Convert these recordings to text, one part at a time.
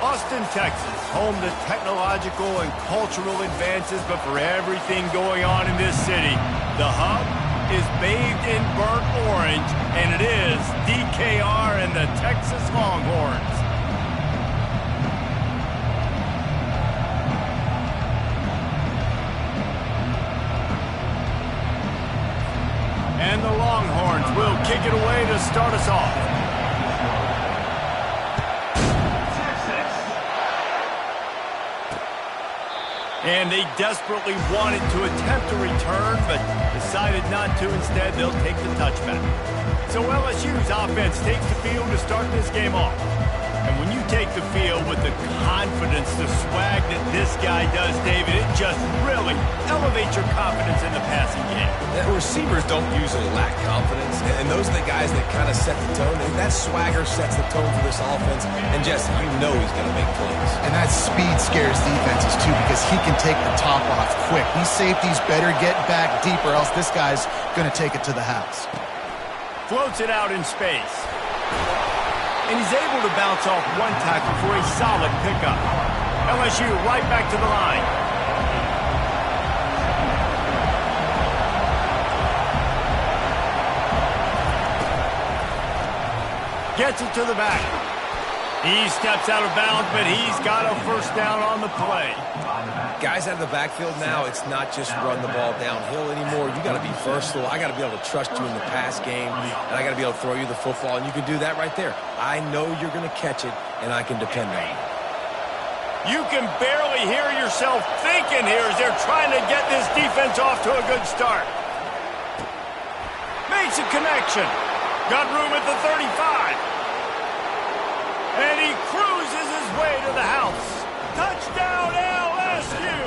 Austin, Texas, home to technological and cultural advances, but for everything going on in this city, the hub is bathed in burnt orange, and it is DKR and the Texas Longhorns. And the Longhorns will kick it away to start us off. And they desperately wanted to attempt a return, but decided not to. Instead, they'll take the touchback. So LSU's offense takes the field to start this game off. And when you take the field with the confidence, the swag that this guy does, David, it just really elevates your confidence in the passing game. The receivers don't usually lack confidence, and those are the guys that kind of set the tone. And that swagger sets the tone for this offense, and Jesse, you know he's going to make plays. And that speed scares defenses, too, because he can take the top off quick. These safeties better get back deep, or else this guy's going to take it to the house. Floats it out in space. And he's able to bounce off one tackle for a solid pickup. LSU right back to the line. Gets it to the back. He steps out of bounds, but he's got a first down on the play. Guys out of the backfield now, it's not just run the ball downhill anymore. You got to be versatile. I got to be able to trust you in the pass game, and I got to be able to throw you the football, and you can do that right there. I know you're going to catch it, and I can depend on you. You can barely hear yourself thinking here as they're trying to get this defense off to a good start. Makes a connection. Got room at the 35. And he cruises his way to the house. Touchdown, LSU!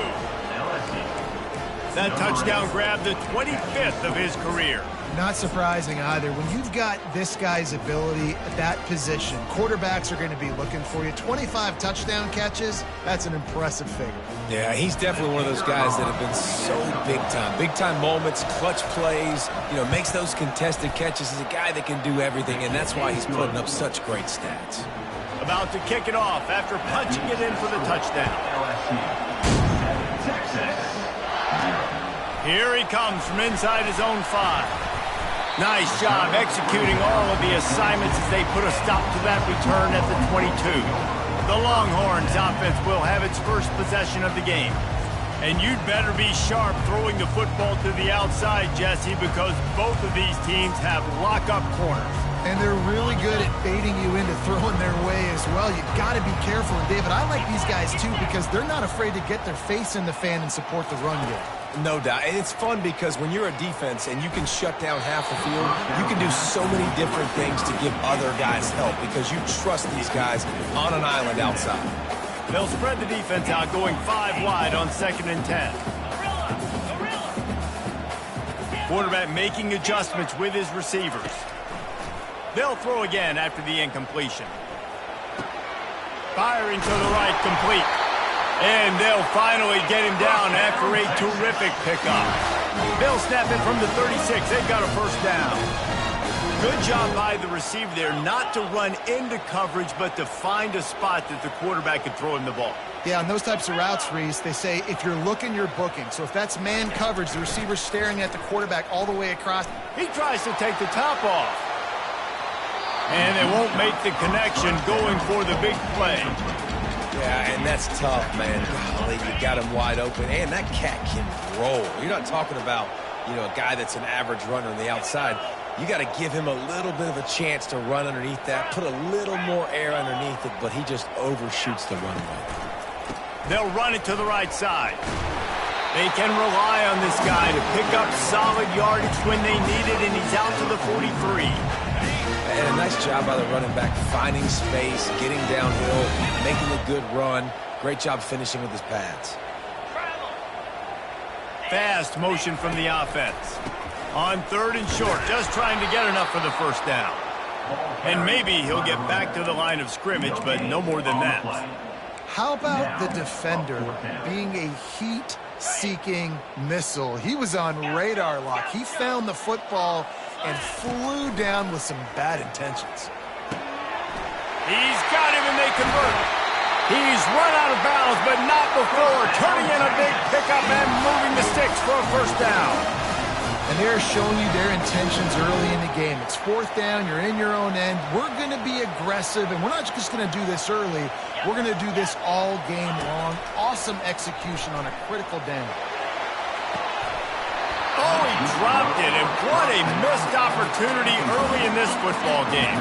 That touchdown grabbed the 25th of his career. Not surprising either. When you've got this guy's ability at that position, quarterbacks are going to be looking for you. 25 touchdown catches, that's an impressive figure. Yeah, he's definitely one of those guys that have been so big time. Big time moments, clutch plays, makes those contested catches. He's a guy that can do everything, and that's why he's putting up such great stats. About to kick it off after punching it in for the touchdown. Here he comes from inside his own 5. Nice job executing all of the assignments as they put a stop to that return at the 22. The Longhorns offense will have its first possession of the game. And you'd better be sharp throwing the football to the outside, Jesse, because both of these teams have lock-up corners. And they're really good at baiting you into throwing their way as well. You've got to be careful. And, David, I like these guys, too, because they're not afraid to get their face in the fan and support the run game. No doubt. And it's fun because when you're a defense and you can shut down half the field, you can do so many different things to give other guys help because you trust these guys on an island outside. They'll spread the defense out going 5 wide on 2nd and 10. Quarterback making adjustments with his receivers. They'll throw again after the incompletion. Firing to the right, complete. And they'll finally get him down after a terrific pickup. They'll snap it from the 36. They've got a first down. Good job by the receiver there not to run into coverage, but to find a spot that the quarterback could throw him the ball. Yeah, on those types of routes, Reese, they say if you're looking, you're booking. So if that's man coverage, the receiver's staring at the quarterback all the way across. He tries to take the top off. And they won't make the connection going for the big play. Yeah, and that's tough, man. Golly, you got him wide open. And that cat can roll. You're not talking about, a guy that's an average runner on the outside. You got to give him a little bit of a chance to run underneath that, put a little more air underneath it, but he just overshoots the runway. They'll run it to the right side. They can rely on this guy to pick up solid yardage when they need it, and he's out to the 43. And a nice job by the running back, finding space, getting downhill, making a good run. Great job finishing with his pads. Fast motion from the offense. On 3rd and short, just trying to get enough for the first down. And maybe he'll get back to the line of scrimmage, but no more than that. How about the defender being a heat-seeking missile? He was on radar lock. He found the football and flew down with some bad intentions. He's got him, and they convert. He's run out of bounds, but not before turning in a big pickup and moving the sticks for a first down. And they're showing you their intentions early in the game. It's fourth down. You're in your own end. We're going to be aggressive, and we're not just going to do this early. We're going to do this all game long. Awesome execution on a critical down. Oh, he dropped it, and what a missed opportunity early in this football game.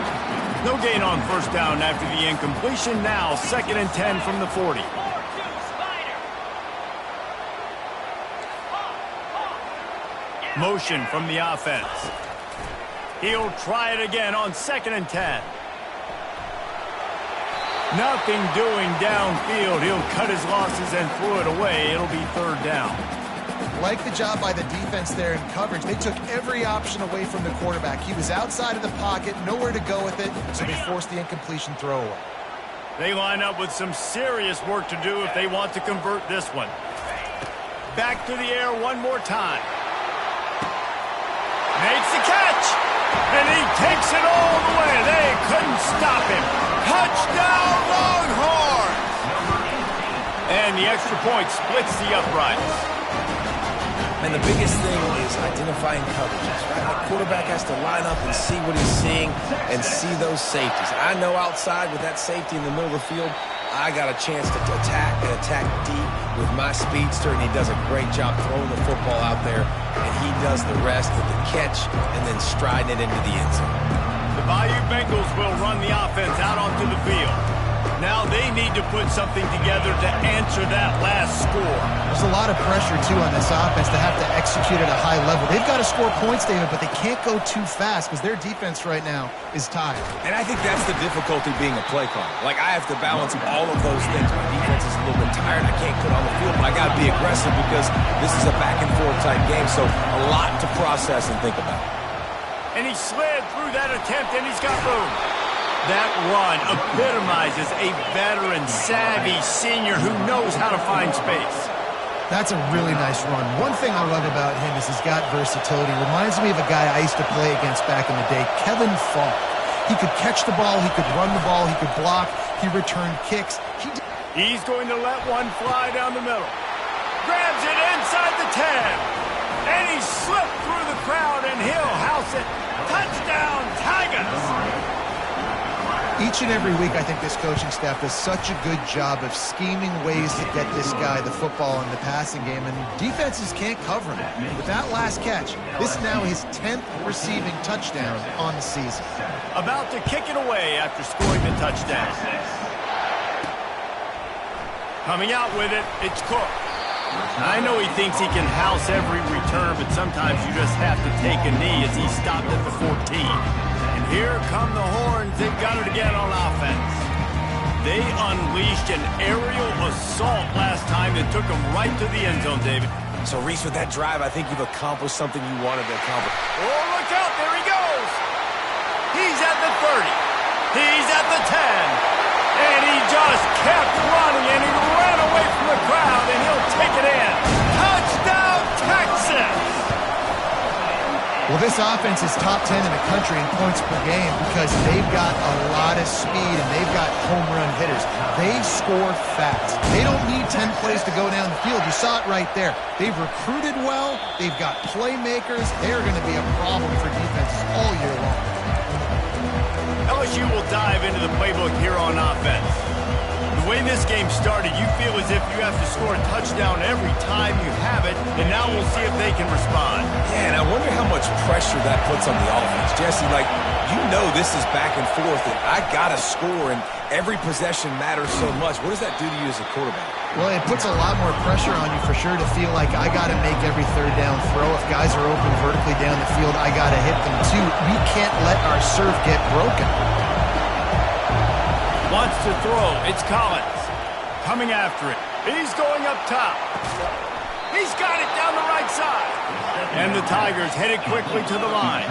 No gain on first down after the incompletion. Now 2nd and 10 from the 40. Motion from the offense. He'll try it again on 2nd and 10. Nothing doing downfield. He'll cut his losses and throw it away. It'll be 3rd down. Like the job by the defense there in coverage. They took every option away from the quarterback. He was outside of the pocket, nowhere to go with it, so they forced the incompletion throwaway. They line up with some serious work to do if they want to convert this one. Back to the air one more time. Makes the catch, and he takes it all the way. They couldn't stop him. Touchdown, Longhorns! And the extra point splits the uprights. And the biggest thing is identifying coverages, right? The quarterback has to line up and see what he's seeing and see those safeties. I know outside with that safety in the middle of the field, I got a chance to attack and attack deep with my speedster, and he does a great job throwing the football out there, and he does the rest with the catch and then striding it into the end zone. The Bayou Bengals will run the offense out onto the field. Now they need to put something together to answer that last score. There's a lot of pressure, too, on this offense to have to execute at a high level. They've got to score points, David, but they can't go too fast because their defense right now is tired. And I think that's the difficulty being a play caller. Like, I have to balance all of those things. My defense is a little bit tired. I can't get on the field, but I got to be aggressive because this is a back-and-forth type game, so a lot to process and think about. And he slid through that attempt, and he's got room. That run epitomizes a veteran, savvy senior who knows how to find space. That's a really nice run. One thing I love about him is he's got versatility. Reminds me of a guy I used to play against back in the day, Kevin Falk. He could catch the ball, he could run the ball, he could block, he returned kicks. He's going to let one fly down the middle. Grabs it inside the 10. And he slipped through the crowd, and he'll house it. Touchdown, Tigers! Each and every week, I think this coaching staff does such a good job of scheming ways to get this guy the football in the passing game, and defenses can't cover him. With that last catch, this is now his 10th receiving touchdown on the season. About to kick it away after scoring the touchdown. Coming out with it, it's Cook. I know he thinks he can house every return, but sometimes you just have to take a knee as he stopped at the 14. Here come the Horns. They've got it again on offense. They unleashed an aerial assault last time that took them right to the end zone, David. So, Reese, with that drive, I think you've accomplished something you wanted to accomplish. Oh, look out. There he goes. He's at the 30. He's at the 10. And he just kept running, and he ran away from the crowd, and he'll take it in. Touchdown, Texas! Well, this offense is top 10 in the country in points per game because they've got a lot of speed and they've got home run hitters. They score fast. They don't need 10 plays to go down the field. You saw it right there. They've recruited well. They've got playmakers. They're going to be a problem for defenses all year long. LSU will dive into the playbook here on offense. The way this game started, you feel as if you have to score a touchdown every time you have it, and now we'll see if they can respond. Yeah, and I wonder how much pressure that puts on the offense. Jesse, like, you know this is back and forth, and I got to score, and every possession matters so much. What does that do to you as a quarterback? Well, it puts a lot more pressure on you for sure to feel like I got to make every third down throw. If guys are open vertically down the field, I got to hit them too. We can't let our serve get broken. Wants to throw. It's Collins. Coming after it. He's going up top. He's got it down the right side. And the Tigers headed quickly to the line.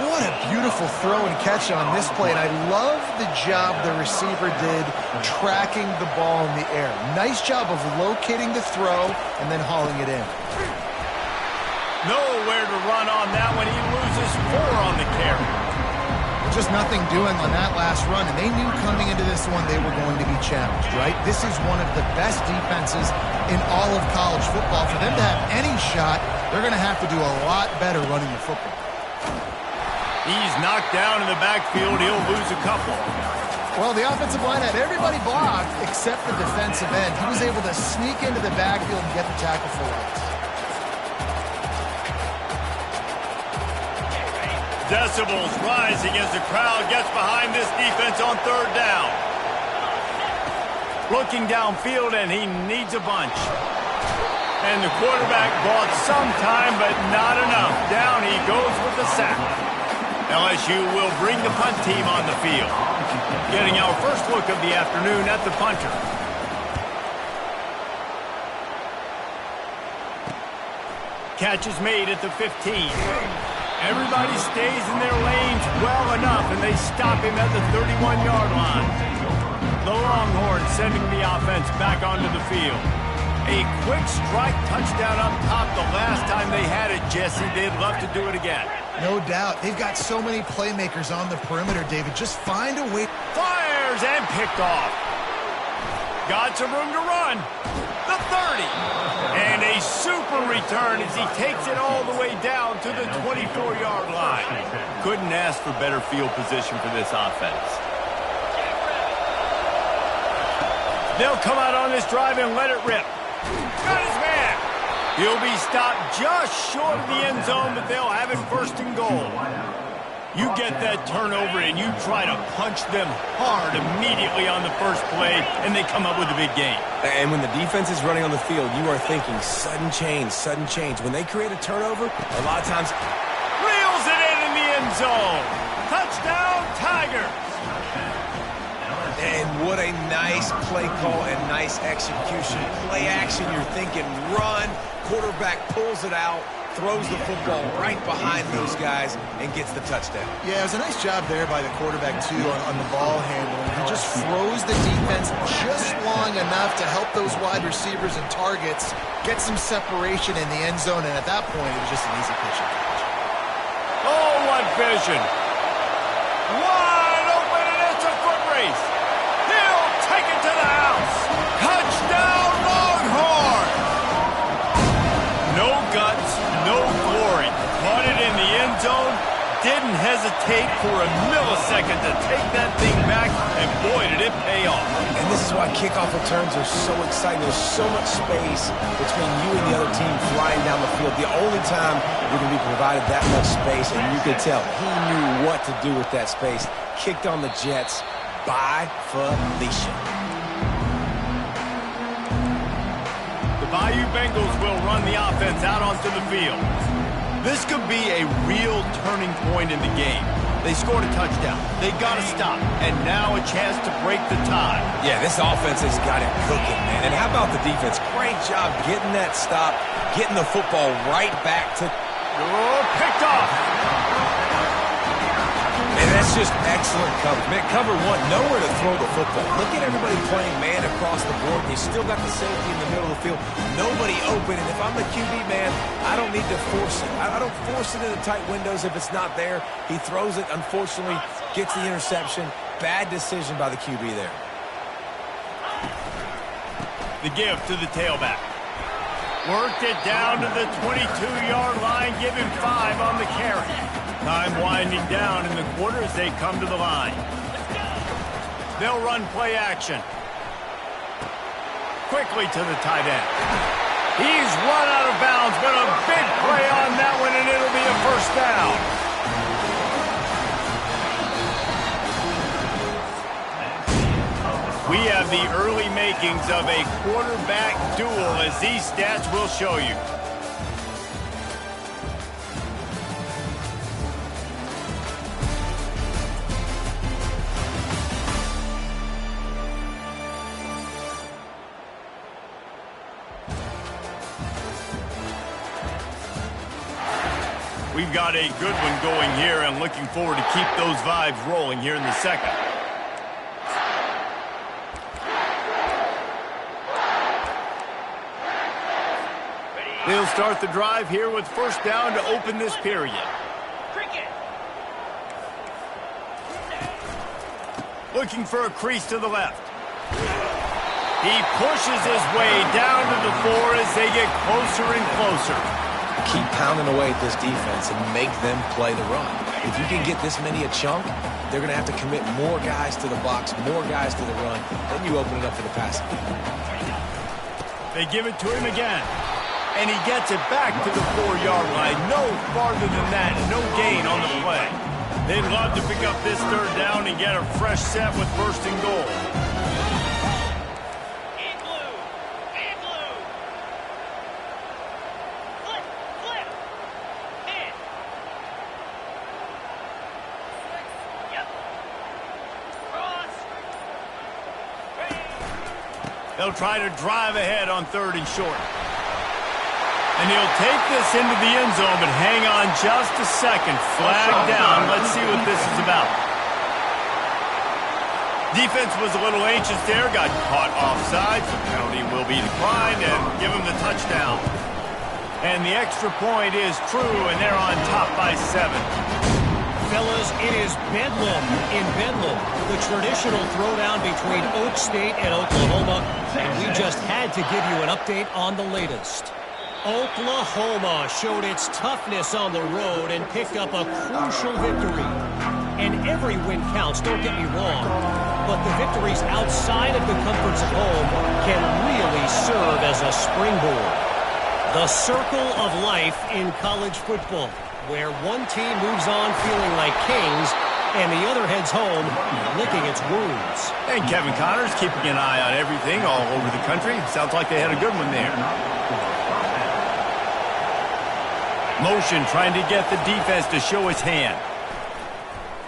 What a beautiful throw and catch on this play. And I love the job the receiver did tracking the ball in the air. Nice job of locating the throw and then hauling it in. Nowhere to run on that one. He loses 4 on the carry. just nothing doing on that last run, and they knew coming into this one they were going to be challenged, right? This is one of the best defenses in all of college football. For them to have any shot, they're going to have to do a lot better running the football. He's knocked down in the backfield. He'll lose a couple. Well, the offensive line had everybody blocked except the defensive end. He was able to sneak into the backfield and get the tackle for loss. Decibels rising as the crowd gets behind this defense on third down. Looking downfield, and he needs a bunch. And the quarterback bought some time, but not enough. Down he goes with the sack. LSU will bring the punt team on the field. Getting our first look of the afternoon at the punter. Catch is made at the 15. Everybody stays in their lanes well enough, and they stop him at the 31-yard line. The Longhorns sending the offense back onto the field. A quick strike touchdown up top the last time they had it, Jesse. They'd love to do it again. No doubt. They've got so many playmakers on the perimeter, David. Just find a way. Fires and picked off. Got some room to run. The 30. And a super return as he takes it all the way down to the 24-yard line. Couldn't ask for better field position for this offense. They'll come out on this drive and let it rip. Got his man. He'll be stopped just short of the end zone, but they'll have it first and goal. You get that turnover and you try to punch them hard immediately on the first play, and they come up with a big gain. And when the defense is running on the field, you are thinking sudden change, sudden change. When they create a turnover, a lot of times reels it in the end zone. Touchdown, Tigers. And what a nice play call and nice execution. Play action, you're thinking run. Quarterback pulls it out, throws the football right behind those guys, and gets the touchdown. Yeah, it was a nice job there by the quarterback, too, on the ball handling. He just froze the defense just long enough to help those wide receivers and targets get some separation in the end zone, and at that point, it was just an easy pitch. Oh, what vision. Wide open, and it's a foot race. He'll take it to the house. Touchdown, Longhorn. No guts, no glory. Caught it in the end zone. Didn't hesitate for a millisecond to take that thing back, and boy, did it pay off. And this is why kickoff returns are so exciting. There's so much space between you and the other team flying down the field. The only time you're going to be provided that much space, and you could tell he knew what to do with that space. Kicked on the Jets by Felicia. The Bayou Bengals will run the offense out onto the field. This could be a real turning point in the game. They scored a touchdown. They got to stop. And now a chance to break the tie. Yeah, this offense has got it cooking, man. And how about the defense? Great job getting that stop, getting the football right back to... Oh, picked off. And that's just excellent coverage. Man, cover one, nowhere to throw the football. Look at everybody playing man across the board. You still got the safety in the middle of the field. Nobody open. And if I'm the QB, man, I don't need to force it. I don't force it into tight windows if it's not there. He throws it, unfortunately, gets the interception. Bad decision by the QB there. The give to the tailback. Worked it down to the 22-yard line. Give him 5 on the carry. Time winding down in the quarter as they come to the line. They'll run play action. Quickly to the tight end. He's run out of bounds, but a big play on that one, and it'll be a first down. We have the early makings of a quarterback duel, as these stats will show you. We've got a good one going here, and looking forward to keep those vibes rolling here in the second. They'll start the drive here with first down to open this period. Looking for a crease to the left. He pushes his way down to the 4 as they get closer and closer. Keep pounding away at this defense and make them play the run. If you can get this many a chunk, they're going to have to commit more guys to the box, more guys to the run. Then you open it up for the passing. They give it to him again. And he gets it back to the 4-yard line. No farther than that. No gain on the play. They'd love to pick up this 3rd down and get a fresh set with 1st and goal. They'll try to drive ahead on 3rd and short. And he'll take this into the end zone, but hang on just a second. Flag down. Let's see what this is about. Defense was a little anxious there. Got caught offside. The penalty will be declined and give him the touchdown. And the extra point is true, and they're on top by 7. Fellas, it is Bedlam in Bedlam, the traditional throwdown between Oak State and Oklahoma, and we just had to give you an update on the latest. Oklahoma showed its toughness on the road and picked up a crucial victory. And every win counts, don't get me wrong, but the victories outside of the comforts of home can really serve as a springboard. The circle of life in college football, where one team moves on feeling like kings and the other heads home licking its wounds. And Kevin Connors keeping an eye on everything all over the country. Sounds like they had a good one there. Motion trying to get the defense to show its hand.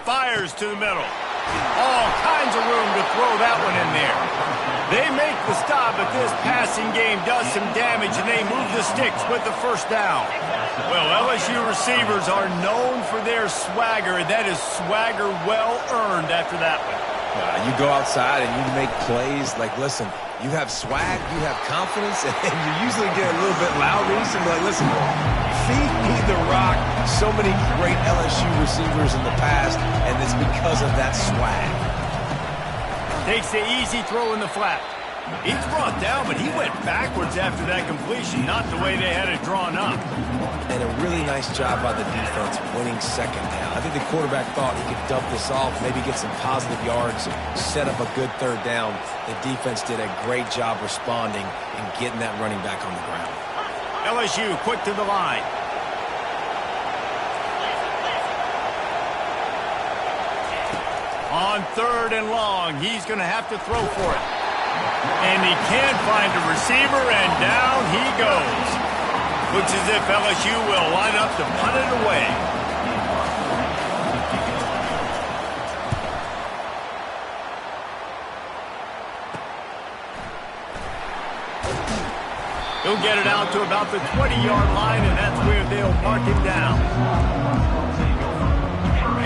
Fires to the middle. All kinds of room to throw that one in there. They make the stop, but this passing game does some damage, and they move the sticks with the 1st down. Well, LSU receivers are known for their swagger, and that is swagger well earned after that one. You go outside and you make plays. Like, listen, you have swag, you have confidence, and you usually get a little bit loud. So like, listen, feed me the rock. So many great LSU receivers in the past, and it's because of that swag. Takes the easy throw in the flat. He's brought down, but he went backwards after that completion, not the way they had it drawn up. And a really nice job by the defense winning 2nd down. I think the quarterback thought he could dump this off, maybe get some positive yards, set up a good 3rd down. The defense did a great job responding and getting that running back on the ground. LSU quick to the line. On 3rd and long, he's going to have to throw for it. And he can't find a receiver, and down he goes. Looks as if LSU will line up to punt it away. He'll get it out to about the 20-yard line, and that's where they'll mark him down.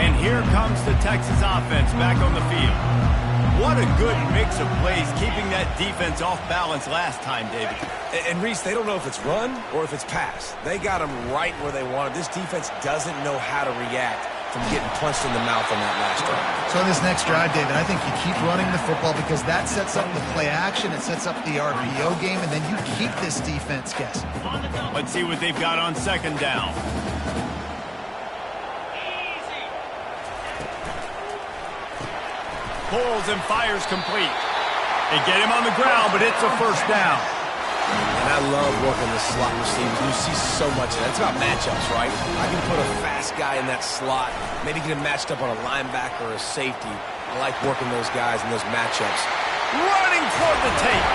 And here comes the Texas offense back on the field. What a good mix of plays, keeping that defense off balance last time, David. And Reese, they don't know if it's run or if it's pass. They got them right where they wanted. This defense doesn't know how to react from getting punched in the mouth on that last drive. So in this next drive, David, I think you keep running the football because that sets up the play action, it sets up the RPO game, and then you keep this defense guessing. Let's see what they've got on 2nd down. Pulls and fires complete. They get him on the ground, but it's a 1st down. And I love working the slot receivers. You see so much of that. It's about matchups, right? I can put a fast guy in that slot, maybe get him matched up on a linebacker or a safety. I like working those guys in those matchups. Running toward the tape.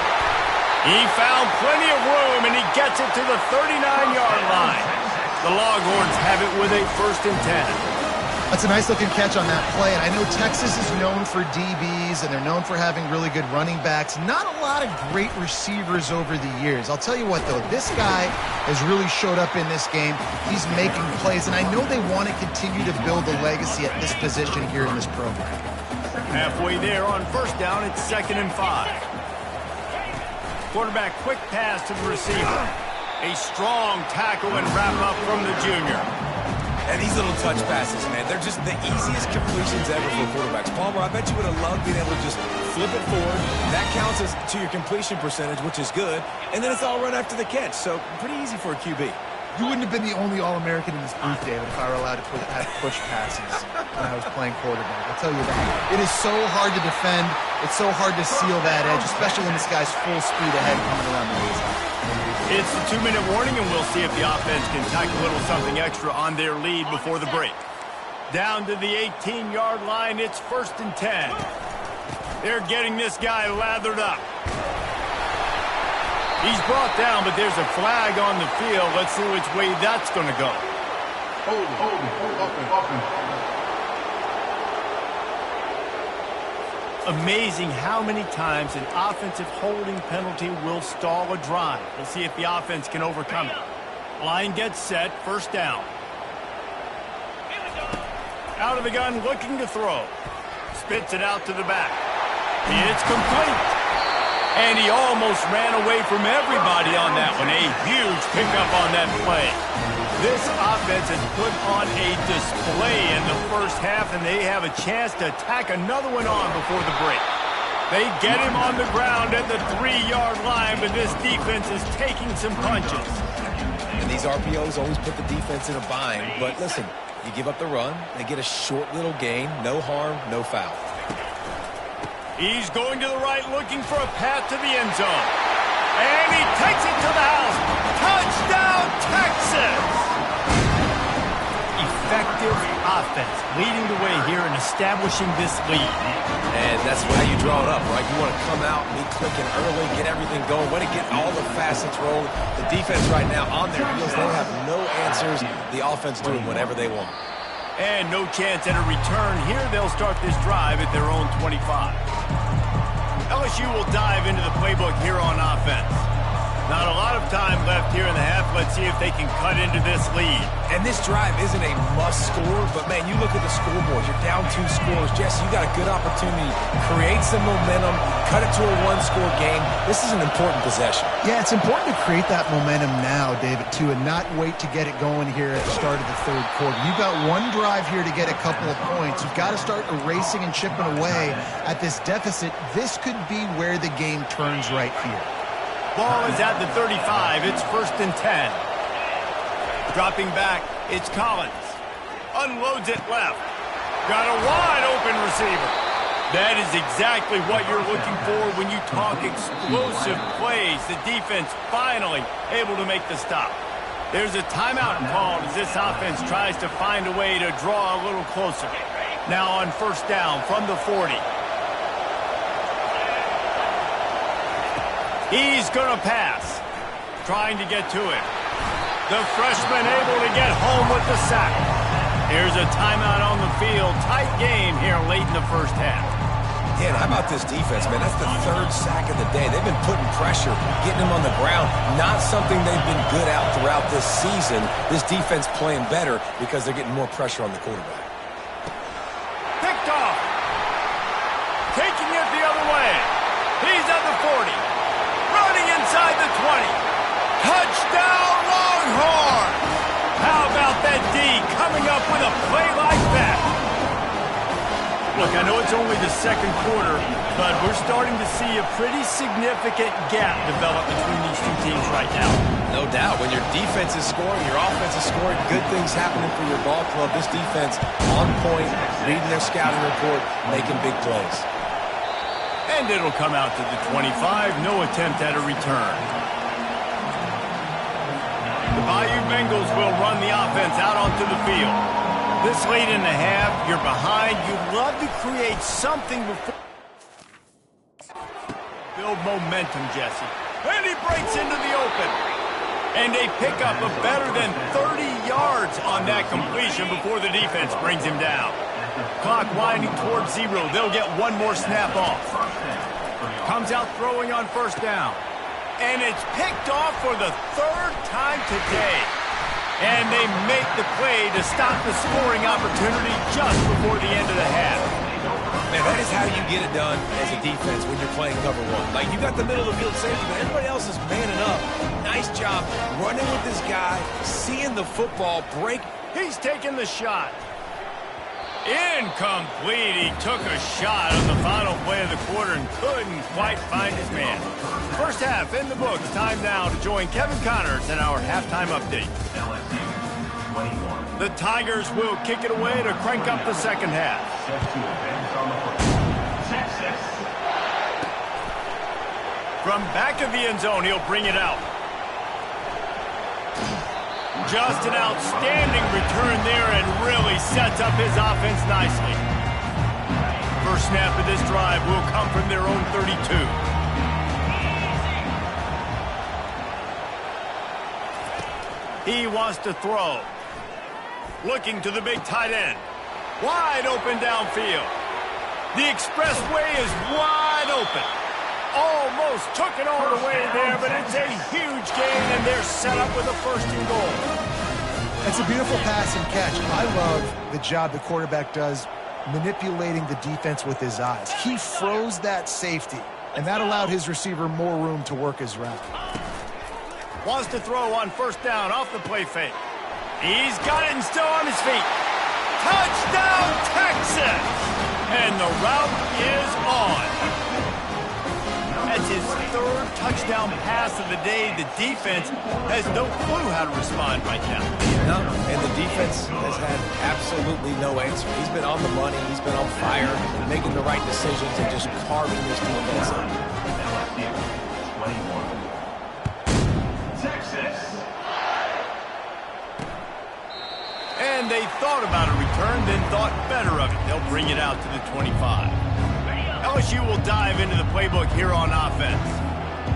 He found plenty of room, and he gets it to the 39-yard line. The Longhorns have it with a 1st and 10. That's a nice-looking catch on that play, and I know Texas is known for DBs, and they're known for having really good running backs. Not a lot of great receivers over the years. I'll tell you what, though, this guy has really showed up in this game. He's making plays, and I know they want to continue to build a legacy at this position here in this program. Halfway there on 1st down, it's 2nd and 5. Quarterback quick pass to the receiver. A strong tackle and wrap up from the junior. And these little touch passes, man, they're just the easiest completions ever for quarterbacks. Palmer, I bet you would have loved being able to just flip it forward. That counts as to your completion percentage, which is good. And then it's all run after the catch. So pretty easy for a QB. You wouldn't have been the only All-American in this booth, David, if I were allowed to have push passes when I was playing quarterback. I'll tell you that. It is so hard to defend. It's so hard to seal that edge, especially when this guy's full speed ahead coming around the baseline. It's the 2-minute warning, and we'll see if the offense can tack a little something extra on their lead before the break. Down to the 18-yard line, it's 1st and 10. They're getting this guy lathered up. He's brought down, but there's a flag on the field. Let's see which way that's going to go. Hold Amazing how many times an offensive holding penalty will stall a drive. We'll see if the offense can overcome it. Line gets set, 1st down. Out of the gun, looking to throw. Spits it out to the back. It's complete. And he almost ran away from everybody on that one. A huge pickup on that play. This offense has put on a display in the first half, and they have a chance to tack another one on before the break. They get him on the ground at the 3-yard line, but this defense is taking some punches. And these RPOs always put the defense in a bind. But listen, you give up the run, they get a short little gain, no harm, no foul. He's going to the right, looking for a path to the end zone. And he takes it to the house. Touchdown, Texas! Effective offense, leading the way here and establishing this lead. And that's how you draw it up, right? You want to come out, be clicking early, get everything going, want to get all the facets rolling. The defense right now on their heels, they have no answers. The offense doing whatever they want. And no chance at a return here. They'll start this drive at their own 25. LSU will dive into the playbook here on offense. Not a lot of time left here in the half. Let's see if they can cut into this lead. And this drive isn't a must score, but man, you look at the scoreboard. You're down 2 scores. Jesse, you got a good opportunity. Create some momentum. Cut it to a 1-score game. This is an important possession. Yeah, it's important to create that momentum now, David, too, and not wait to get it going here at the start of the 3rd quarter. You've got one drive here to get a couple of points. You've got to start erasing and chipping away at this deficit. This could be where the game turns right here. Ball is at the 35. It's 1st and 10. Dropping back, it's Collins. Unloads it left. Got a wide open receiver. That is exactly what you're looking for when you talk explosive plays. The defense finally able to make the stop. There's a timeout called as this offense tries to find a way to draw a little closer. Now on 1st down from the 40. He's going to pass. Trying to get to him. The freshman able to get home with the sack. Here's a timeout on the field. Tight game here late in the first half. Yeah, and how about this defense, man? That's the 3rd sack of the day. They've been putting pressure, getting them on the ground. Not something they've been good at throughout this season. This defense playing better because they're getting more pressure on the quarterback. Picked off. Taking it the other way. He's at the 40. Running inside the 20. Touchdown, Longhorns! How about that D coming up with a play like that? Look, I know it's only the 2nd quarter, but we're starting to see a pretty significant gap develop between these two teams right now. No doubt. When your defense is scoring, your offense is scoring, good things happening for your ball club. This defense on point, reading their scouting report, making big plays. And it'll come out to the 25. No attempt at a return. The Bayou Bengals will run the offense out onto the field. This late in the half, you're behind. You'd love to create something before. Build momentum, Jesse. And he breaks into the open. And they pick up a better than 30 yards on that completion before the defense brings him down. Clock winding towards 0. They'll get one more snap off. Comes out throwing on 1st down. And it's picked off for the 3rd time today. And they make the play to stop the scoring opportunity just before the end of the half. Man, that is how you get it done as a defense when you're playing cover 1. Like, you got the middle of the field safety, but everybody else is manning up. Nice job running with this guy, seeing the football break, He's taking the shot. Incomplete. He took a shot on the final play of the quarter and couldn't quite find his man. First half in the books. Time now to join Kevin Connors in our halftime update. The Tigers will kick it away to crank up the second half. From back of the end zone, he'll bring it out. Just an outstanding return there and really sets up his offense nicely. First snap of this drive will come from their own 32. He wants to throw. Looking to the big tight end. Wide open downfield. The expressway is wide open. Almost took it all the way there, but it's a huge gain, and they're set up with a first and goal. It's a beautiful pass and catch. I love the job the quarterback does manipulating the defense with his eyes. He froze that safety, and that allowed his receiver more room to work his route. Wants to throw on first down off the play fake. He's got it and still on his feet. Touchdown, Texas! And the route is on. That's his third touchdown pass of the day. The defense has no clue how to respond right now. No, and the defense has had absolutely no answer. He's been on the money. He's been on fire, making the right decisions and just carving this defense up. And they thought about a return, then thought better of it. They'll bring it out to the 25. LSU will dive into the playbook here on offense.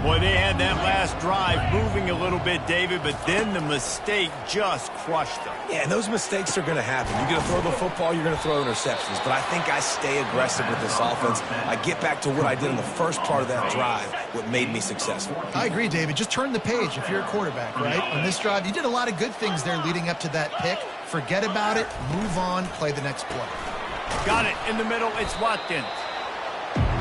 Boy, they had that last drive moving a little bit, David, but then the mistake just crushed them. Yeah, and those mistakes are going to happen. You're going to throw the football, you're going to throw interceptions. But I think I stay aggressive with this offense. I get back to what I did in the first part of that drive, what made me successful. I agree, David. Just turn the page if you're a quarterback, right? On this drive, you did a lot of good things there leading up to that pick. Forget about it, move on, play the next play. Got it in the middle. It's Watkins.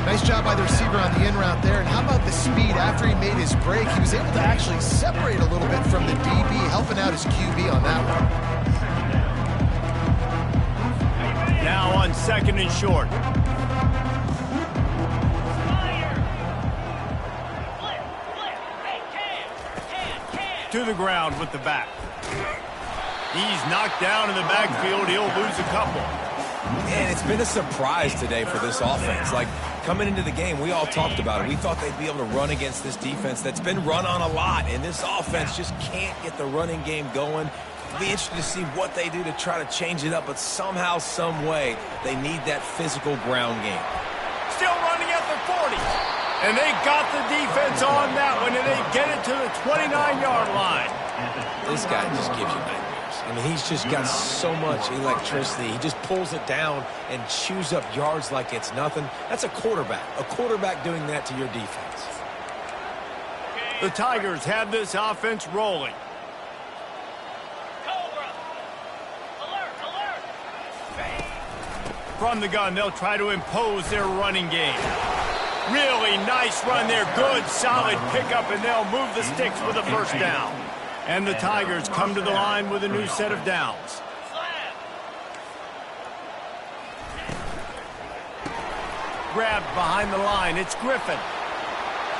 Nice job by the receiver on the in route there. And how about the speed after he made his break? He was able to actually separate a little bit from the DB, helping out his QB on that one. Now on second and short. To the ground with the back. He's knocked down in the backfield. He'll lose a couple. And it's been a surprise today for this offense. Like, coming into the game, we all talked about it. We thought they'd be able to run against this defense that's been run on a lot, and this offense just can't get the running game going. It'll be interesting to see what they do to try to change it up, but somehow, some way, they need that physical ground game. Still running at the 40. And they got the defense on that one, and they get it to the 29-yard line. This guy just gives you nightmares. I mean, he's just got so much electricity. He just pulls it down and chews up yards like it's nothing. That's a quarterback. A quarterback doing that to your defense. The Tigers have this offense rolling. From the gun, they'll try to impose their running game. Really nice run there. Good, solid pickup, and they'll move the sticks with a first down. And the Tigers come to the line with a new set of downs. Grabbed behind the line. It's Griffin.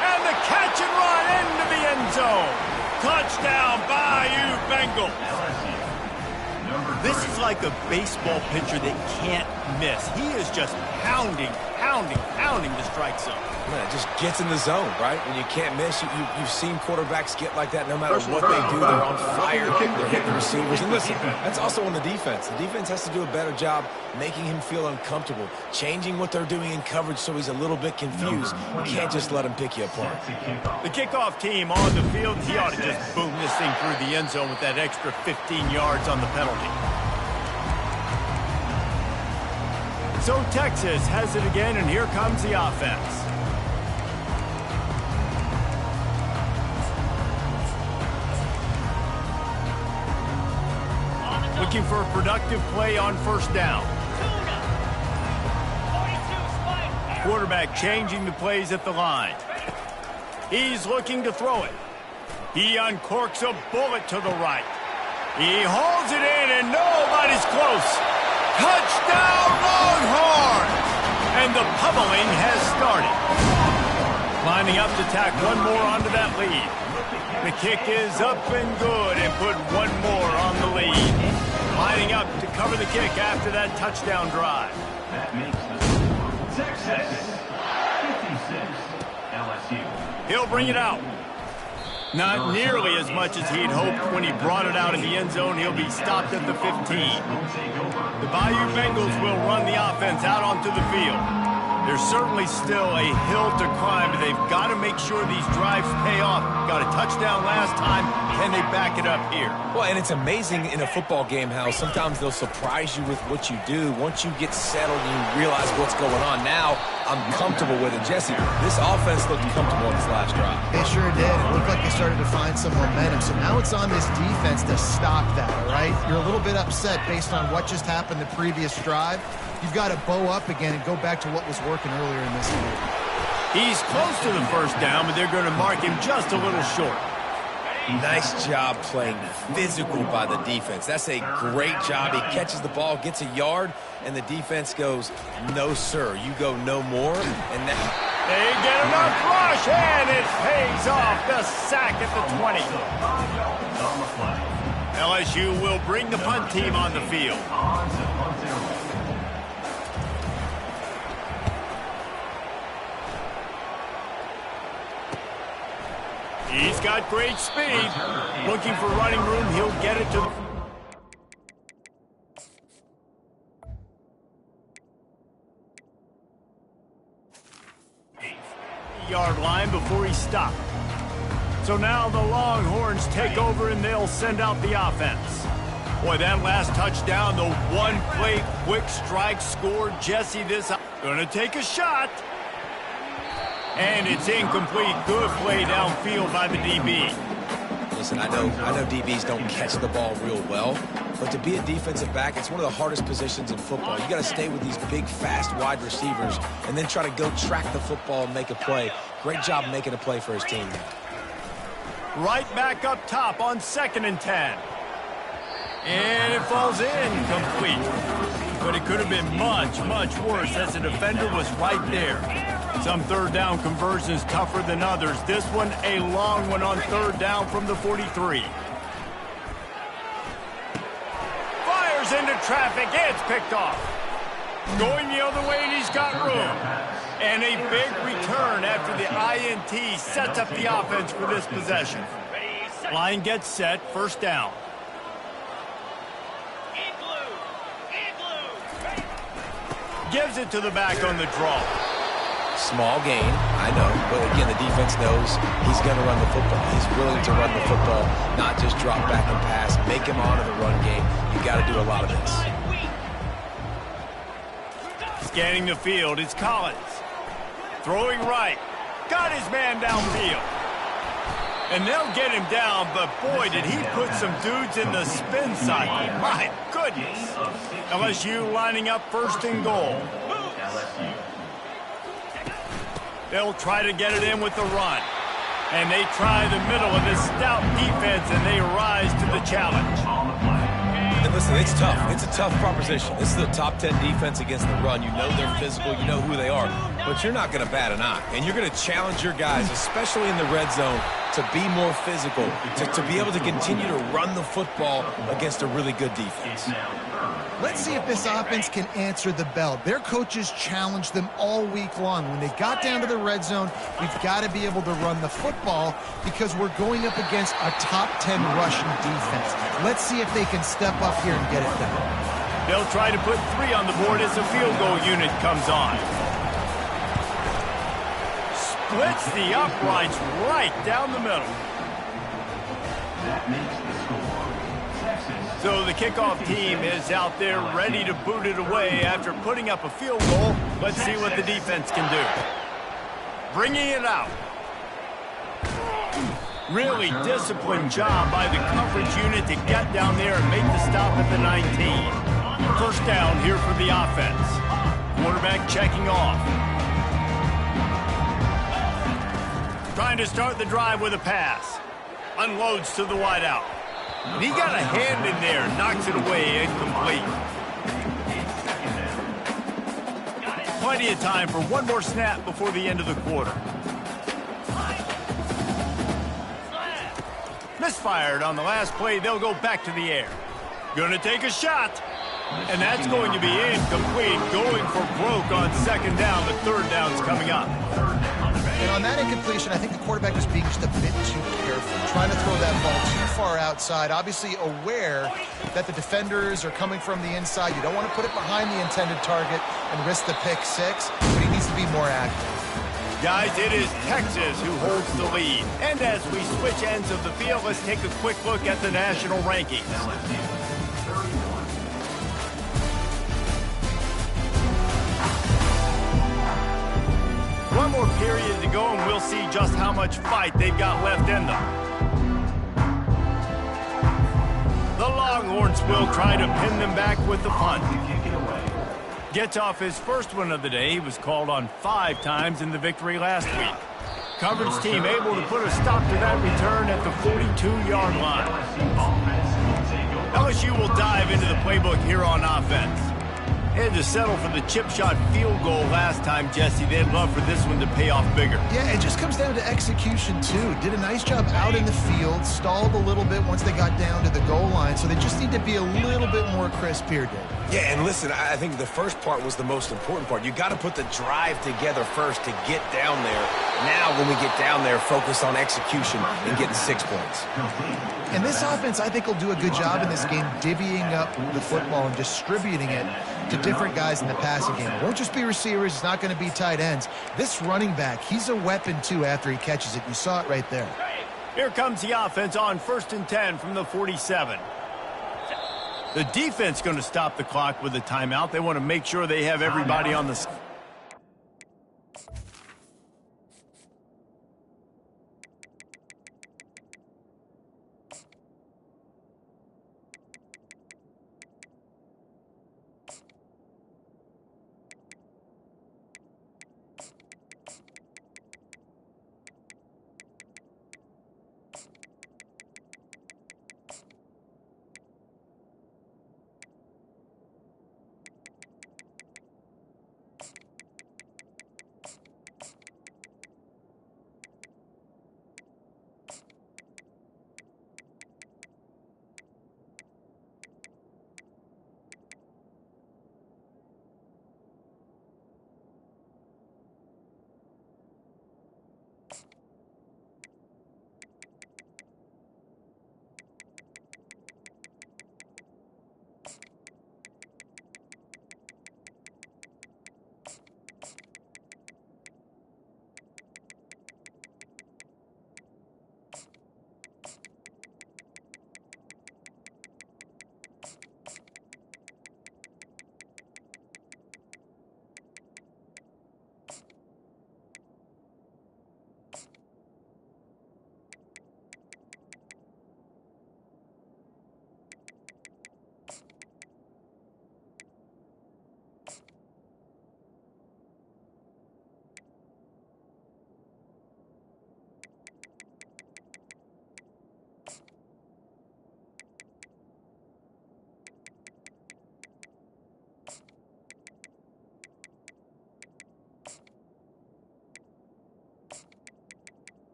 And the catch and run into the end zone. Touchdown, Bayou Bengals. This is like a baseball pitcher that can't miss. He is just pounding the strike zone. Man, it just gets in the zone, right? When you can't miss, you've seen quarterbacks get like that no matter what they do. They're on fire. They're hitting the receivers. And listen, that's also on the defense. The defense has to do a better job making him feel uncomfortable, changing what they're doing in coverage so he's a little bit confused. You can't just let him pick you apart. The kickoff team on the field, he ought to just boom this thing through the end zone with that extra 15 yards on the penalty. So Texas has it again, and here comes the offense. Looking for a productive play on first down. Quarterback changing the plays at the line. He's looking to throw it. He uncorks a bullet to the right. He hauls it in, and nobody's close. Touchdown, Longhorns! And the pummeling has started. Lining up to tack one more onto that lead. The kick is up and good and put one more on the lead. Lining up to cover the kick after that touchdown drive. That makes the score Texas 56, LSU. He'll bring it out. Not nearly as much as he'd hoped when he brought it out in the end zone. He'll be stopped at the 15. The Bayou Bengals will run the offense out onto the field. There's certainly still a hill to climb, but they've got to make sure these drives pay off. Got a touchdown last time. Can they back it up here? Well, and it's amazing in a football game how sometimes they'll surprise you with what you do. Once you get settled and you realize what's going on, now I'm comfortable with it. Jesse, this offense looked comfortable on this last drive. They sure did. It looked like they started to find some momentum. So now it's on this defense to stop that, all right? You're a little bit upset based on what just happened the previous drive. You've got to bow up again and go back to what was working earlier in this game. He's close to the first down, but they're going to mark him just a little short. Nice job playing physical by the defense. That's a great job. He catches the ball, gets a yard, and the defense goes, no, sir, you go no more. And now they get enough rush, and it pays off. The sack at the 20. LSU will bring the punt team on the field. He's got great speed. Looking for running room, he'll get it to the yard line before he stopped. So now the Longhorns take over and they'll send out the offense. Boy, that last touchdown, the one-play quick strike scored Jesse this. Gonna take a shot. And it's incomplete. Good play downfield by the DB. Listen, I know DBs don't catch the ball real well, but to be a defensive back, it's one of the hardest positions in football. You got to stay with these big, fast, wide receivers and then try to go track the football and make a play. Great job making a play for his team. Right back up top on 2nd and 10. And it falls in complete. But it could have been much, much worse as the defender was right there. Some third down conversions tougher than others. This one a long one on 3rd down from the 43. Fires into traffic. It's picked off. Going the other way, and he's got room. And a big return after the INT sets up the offense for this possession. Line gets set. 1st down. Gives it to the back on the draw. Small gain, I know, but again, the defense knows he's going to run the football. He's willing to run the football, not just drop back and pass, make him onto the run game. You got to do a lot of this. Scanning the field, it's Collins. Throwing right. Got his man downfield. And they'll get him down, but boy, did he put some dudes in the spin cycle. My goodness. LSU lining up 1st and goal. They'll try to get it in with the run. And they try the middle of this stout defense, and they rise to the challenge. And listen, it's tough. It's a tough proposition. This is the top 10 defense against the run. You know they're physical. You know who they are. But you're not going to bat an eye. And you're going to challenge your guys, especially in the red zone, to be more physical, to be able to continue to run the football against a really good defense. Let's see if this offense can answer the bell. Their coaches challenged them all week long. When they got down to the red zone, we've got to be able to run the football because we're going up against a top 10 rushing defense. Let's see if they can step up here and get it done. They'll try to put 3 on the board as the field goal unit comes on. Splits the uprights right down the middle. That makes the score Texas. So the kickoff team is out there ready to boot it away after putting up a field goal. Let's see what the defense can do. Bringing it out. Really disciplined job by the coverage unit to get down there and make the stop at the 19. 1st down here for the offense. Quarterback checking off. Trying to start the drive with a pass. Unloads to the wideout. And he got a hand in there, knocks it away, incomplete. Plenty of time for one more snap before the end of the quarter. Misfired on the last play. They'll go back to the air. Gonna take a shot. And that's going to be incomplete. Going for broke on second down. The third down's coming up. And on that incompletion, I think the quarterback was being just a bit too careful, trying to throw that ball too far outside, obviously aware that the defenders are coming from the inside. You don't want to put it behind the intended target and risk the pick six, but he needs to be more active. Guys, it is Texas who holds the lead. And as we switch ends of the field, let's take a quick look at the national rankings. One more period to go, and we'll see just how much fight they've got left in them. The Longhorns will try to pin them back with the punt. Gets off his first one of the day. He was called on 5 times in the victory last week. Coverage team able to put a stop to that return at the 42-yard line. LSU will dive into the playbook here on offense. Had to settle for the chip shot field goal last time, Jesse. They'd love for this one to pay off bigger. Yeah, it just comes down to execution, too. Did a nice job out in the field, stalled a little bit once they got down to the goal line, so they just need to be a little bit more crisp here, Dave. Yeah, and listen, I think the first part was the most important part. You got to put the drive together first to get down there. Now, when we get down there, focus on execution and getting 6 points. And this offense, I think, will do a good job in this game divvying up the football and distributing it to different guys in the passing game. It won't just be receivers. It's not going to be tight ends. This running back, he's a weapon, too, after he catches it. You saw it right there. Here comes the offense on 1st and 10 from the 47. The defense going to stop the clock with a timeout. They want to make sure they have everybody on the...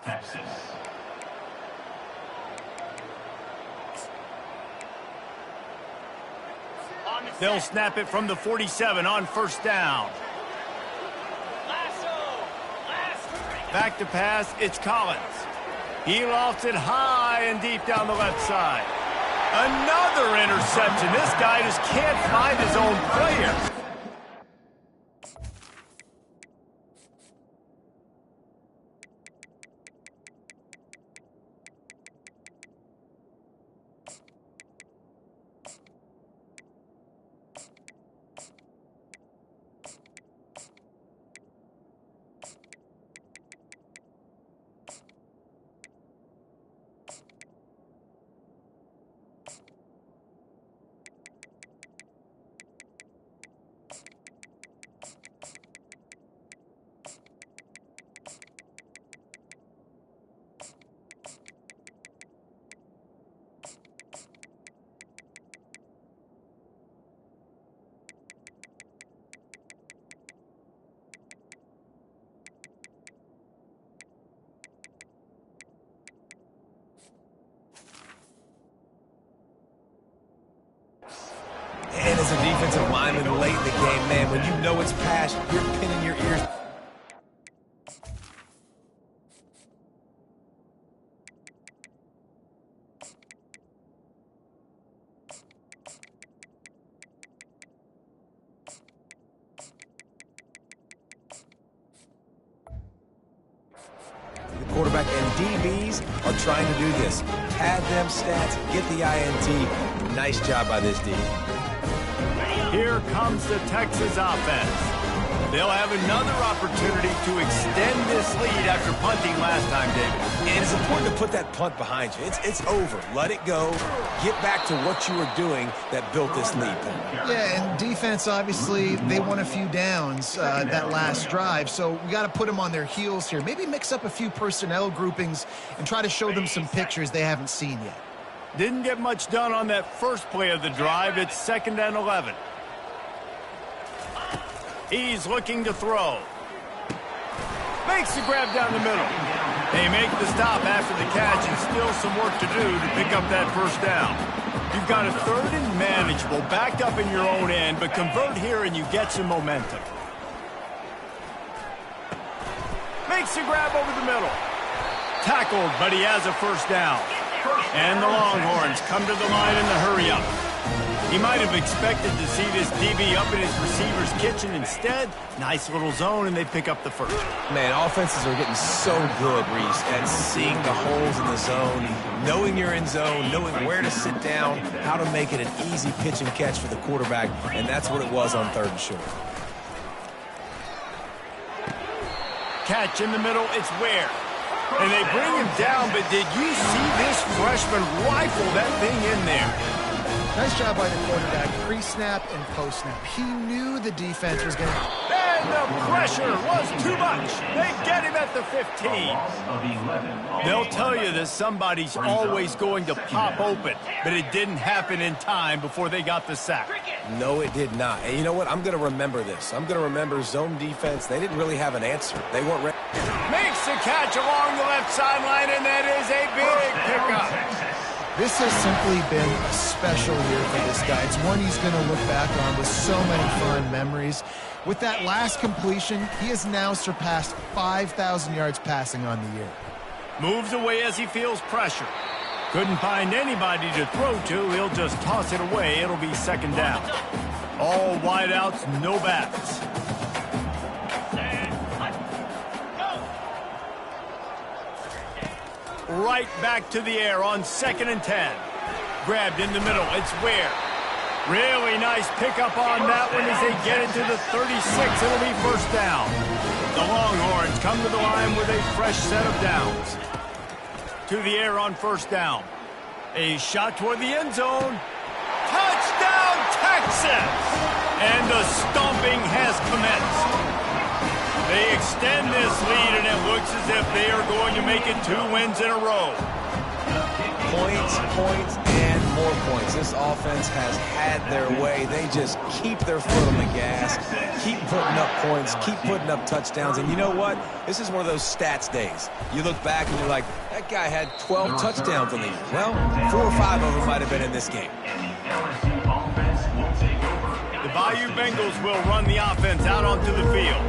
Texas. They'll snap it from the 47 on 1st down. Back to pass, it's Collins. He lofts it high and deep down the left side. Another interception. This guy just can't find his own players. And as a defensive lineman late in the game, man, when you know it's past, you're pinning your ears. The quarterback and DBs are trying to do this. Pad them stats, get the INT. Nice job by this D. Here comes the Texas offense. They'll have another opportunity to extend this lead after punting last time, David. And it's important to put that punt behind you. It's over. Let it go. Get back to what you were doing that built this lead. Yeah, and defense, obviously, they won a few downs that last drive, so we got to put them on their heels here. Maybe mix up a few personnel groupings and try to show them some pictures they haven't seen yet. Didn't get much done on that first play of the drive. It's 2nd and 11. He's looking to throw. Makes the grab down the middle. They make the stop after the catch and still some work to do to pick up that first down. You've got a 3rd and manageable, backed up in your own end, but convert here and you get some momentum. Makes the grab over the middle. Tackled, but he has a first down. And the Longhorns come to the line in the hurry-up. He might have expected to see this DB up in his receiver's kitchen. Instead, nice little zone, and they pick up the first. Man, offenses are getting so good, Reese, at seeing the holes in the zone, knowing you're in zone, knowing where to sit down, how to make it an easy pitch and catch for the quarterback, and that's what it was on 3rd and short. Catch in the middle, it's Ware. And they bring him down, but did you see this freshman rifle that thing in there? Nice job by the quarterback, pre-snap and post-snap. He knew the defense was going to... And the pressure was too much. They get him at the 15. They'll tell you that somebody's always going to pop open, but it didn't happen in time before they got the sack. No, it did not. And you know what? I'm going to remember this. I'm going to remember zone defense. They didn't really have an answer. They weren't ready. Makes the catch along the left sideline, and that is a big pickup. This has simply been a special year for this guy. It's one he's going to look back on with so many fond memories. With that last completion, he has now surpassed 5,000 yards passing on the year. Moves away as he feels pressure. Couldn't find anybody to throw to. He'll just toss it away. It'll be 2nd down. All wideouts, no backs. Right back to the air on 2nd and 10. Grabbed in the middle. It's Ware. Really nice pickup on that one as they get it to the 36. It'll be first down. The Longhorns come to the line with a fresh set of downs. To the air on 1st down. A shot toward the end zone. Touchdown, Texas! And the stomping has commenced. They extend this lead, and it looks as if they are going to make it 2 wins in a row. Points, points, and more points. This offense has had their way. They just keep their foot on the gas, keep putting up points, keep putting up touchdowns. And you know what? This is one of those stats days. You look back and you're like, that guy had 12 touchdowns in the year. Well, 4 or 5 of them might have been in this game. The Bayou Bengals will run the offense out onto the field.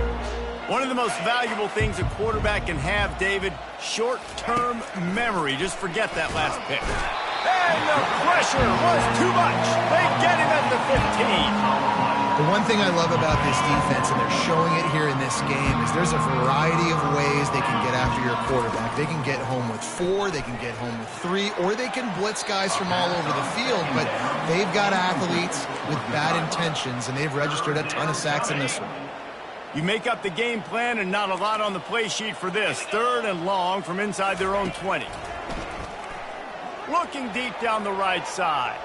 One of the most valuable things a quarterback can have, David, short-term memory. Just forget that last pick. And the pressure was too much. They get him at the 15. The one thing I love about this defense, and they're showing it here in this game, is there's a variety of ways they can get after your quarterback. They can get home with 4, they can get home with 3, or they can blitz guys from all over the field, but they've got athletes with bad intentions, and they've registered a ton of sacks in this one. You make up the game plan and not a lot on the play sheet for this. 3rd and long from inside their own 20. Looking deep down the right side.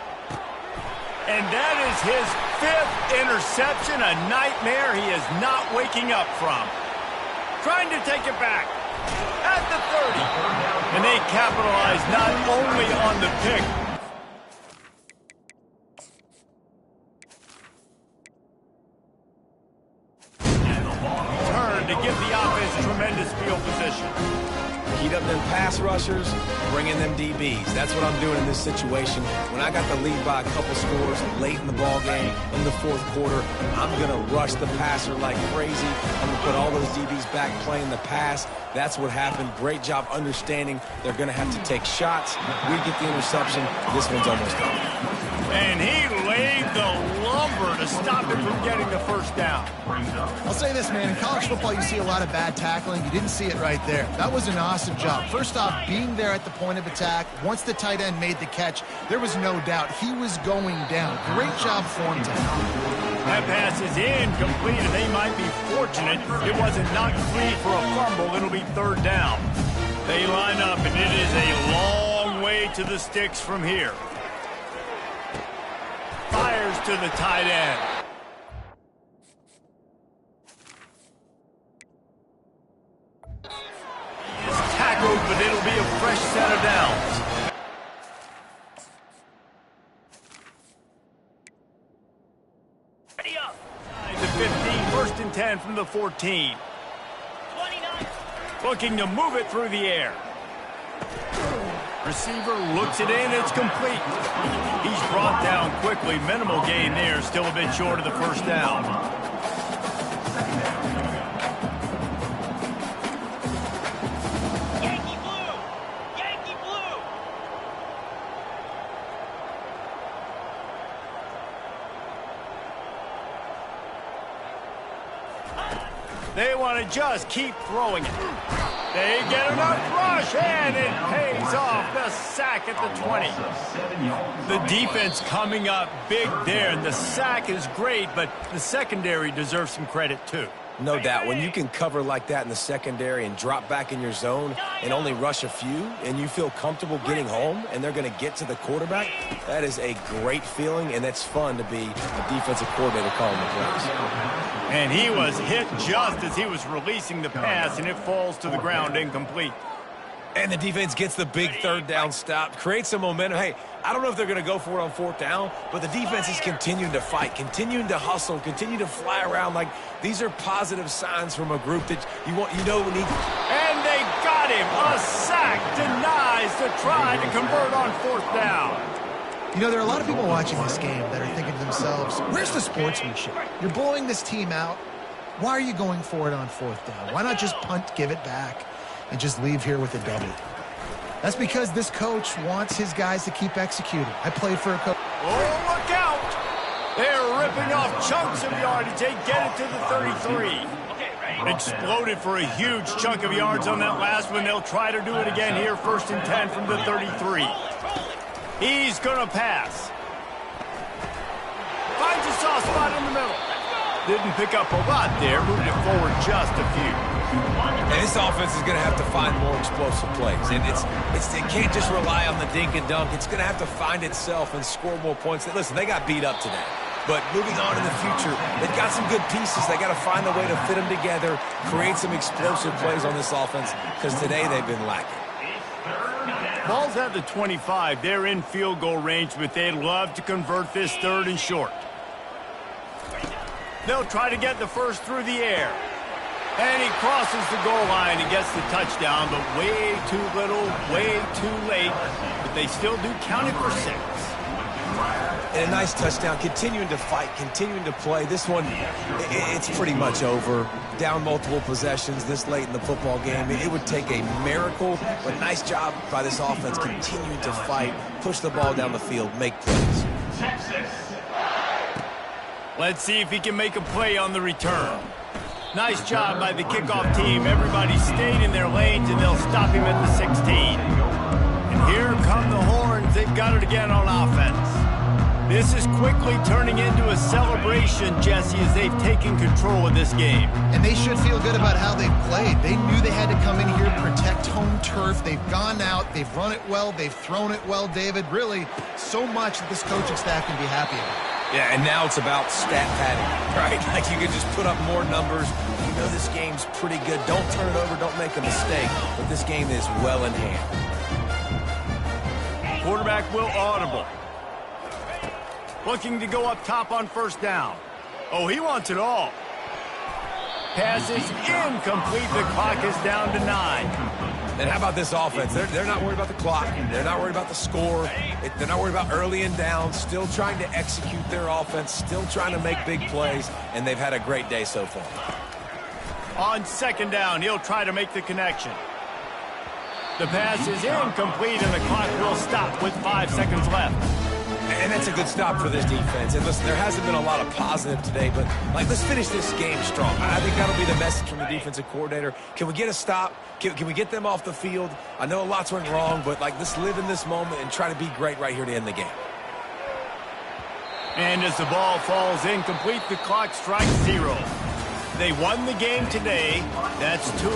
And that is his 5th interception, a nightmare he is not waking up from. Trying to take it back at the 30. And they capitalize not only on the pick. Turn to give the offense tremendous field position. Heat up them pass rushers, bring in them DBs. That's what I'm doing in this situation. When I got the lead by a couple scores late in the ball game, in the 4th quarter, I'm going to rush the passer like crazy. I'm going to put all those DBs back playing the pass. That's what happened. Great job understanding they're going to have to take shots. We get the interception. This one's almost done. And he laid the lumber to stop him from getting the first down. I'll say this, man. In college football, you see a lot of bad tackling. You didn't see it right there. That was an awesome job. First off, being there at the point of attack. Once the tight end made the catch, there was no doubt he was going down. Great job for him to help. That pass is incomplete, and they might be fortunate it wasn't knocked free for a fumble. It'll be 3rd down. They line up, and it is a long way to the sticks from here. Fires to the tight end. He is tackled, but it'll be a fresh set of downs. Ready up. The 15, 1st and 10 from the 14. 29. Looking to move it through the air. Receiver looks it in, it's complete. He's brought down quickly. Minimal gain there, still a bit short of the first down. Yankee blue! Yankee blue! They want to just keep throwing it. They get enough rush, and it pays off. The sack at the 20. The defense coming up big there, and the sack is great, but the secondary deserves some credit too. No doubt. When you can cover like that in the secondary and drop back in your zone and only rush a few, and you feel comfortable getting home, and they're going to get to the quarterback, that is a great feeling, and it's fun to be a defensive coordinator calling the plays. And he was hit just as he was releasing the pass, and it falls to the ground incomplete. And the defense gets the big 3rd down stop, creates some momentum. Hey, I don't know if they're going to go for it on 4th down, but the defense is continuing to fight, continuing to hustle, continue to fly around. Like, these are positive signs from a group that you know we need. And they got him. A sack denies to try to convert on 4th down. You know, there are a lot of people watching this game that are thinking to themselves, where's the sportsmanship? You're blowing this team out. Why are you going for it on 4th down? Why not just punt, give it back, and just leave here with a W? That's because this coach wants his guys to keep executing. I played for a coach. Oh, look out! They're ripping off chunks of yardage. They get it to the 33. Exploded for a huge chunk of yards on that last one. They'll try to do it again here. 1st and 10 from the 33. He's going to pass. Finds a soft spot in the middle. Didn't pick up a lot there. Moved it forward just a few. And this offense is going to have to find more explosive plays. And it can't just rely on the dink and dunk. It's going to have to find itself and score more points. Listen, they got beat up today. But moving on in the future, they've got some good pieces. They got to find a way to fit them together, create some explosive plays on this offense, because today they've been lacking. Ball's at the 25. They're in field goal range, but they'd love to convert this 3rd and short. They'll try to get the first through the air. And he crosses the goal line and gets the touchdown, but way too little, way too late. But they still do count it for 6. And a nice touchdown, continuing to fight, continuing to play. This one, it's pretty much over. Down multiple possessions this late in the football game. It would take a miracle, but nice job by this offense continuing to fight, push the ball down the field, make plays. Texas. Let's see if he can make a play on the return. Nice job by the kickoff team. Everybody stayed in their lanes, and they'll stop him at the 16. And here come the Horns. They've got it again on offense. This is quickly turning into a celebration, Jesse, as they've taken control of this game. And they should feel good about how they've played. They knew they had to come in here, protect home turf. They've gone out, they've run it well, they've thrown it well, David. Really, so much that this coaching staff can be happy about. Yeah, and now it's about stat padding, right? Like you can just put up more numbers. You know this game's pretty good. Don't turn it over, don't make a mistake. But this game is well in hand. Quarterback will audible. Looking to go up top on first down. Oh, he wants it all. Pass is incomplete. The clock is down to 9. And how about this offense? They're not worried about the clock. They're not worried about the score. They're not worried about early and down. Still trying to execute their offense. Still trying to make big plays. And they've had a great day so far. On second down, he'll try to make the connection. The pass is incomplete, and the clock will stop with 5 seconds left. And that's a good stop for this defense. And listen, there hasn't been a lot of positive today, but let's finish this game strong. I think that'll be the message from the defensive coordinator. Can we get a stop? Can we get them off the field? I know lots went wrong, but let's live in this moment and try to be great right here to end the game. And as the ball falls incomplete, the clock strikes 0. They won the game today. That's 2.